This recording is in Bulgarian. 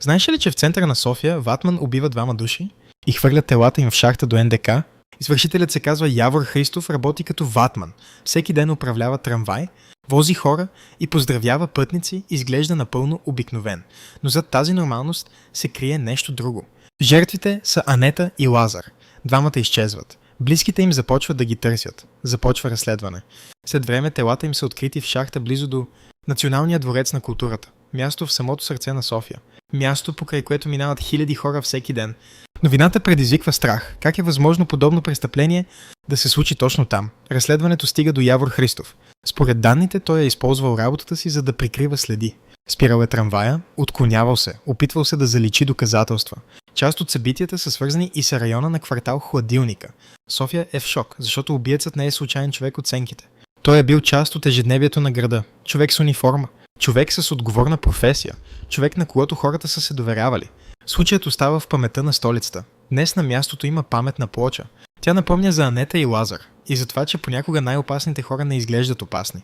Знаеш ли, че в центъра на София Ватман убива двама души и хвърля телата им в шахта до НДК? Извършителят се казва Явор Христов, работи като ватман. Всеки ден управлява трамвай, вози хора и поздравява пътници, изглежда напълно обикновен. Но зад тази нормалност се крие нещо друго. Жертвите са Анета и Лазар. Двамата изчезват. Близките им започват да ги търсят. Започва разследване. След време телата им са открити в шахта близо до Националния дворец на културата. Място в самото сърце на София. Място, покрай което минават хиляди хора всеки ден. Новината предизвиква страх. Как е възможно подобно престъпление да се случи точно там? Разследването стига до Явор Христов. Според данните той е използвал работата си, за да прикрива следи. Спирал е трамвая, отклонявал се, опитвал се да заличи доказателства. Част от събитията са свързани и с района на квартал Хладилника. София е в шок, защото убиецът не е случайен човек от сенките. Той е бил част от ежедневието на града. Човек с униформа. Човек с отговорна професия. Човек, на когото хората са се доверявали. Случаят остава в паметта на столицата. Днес на мястото има паметна плоча. Тя напомня за Анета и Лазар и за това, че понякога най-опасните хора не изглеждат опасни.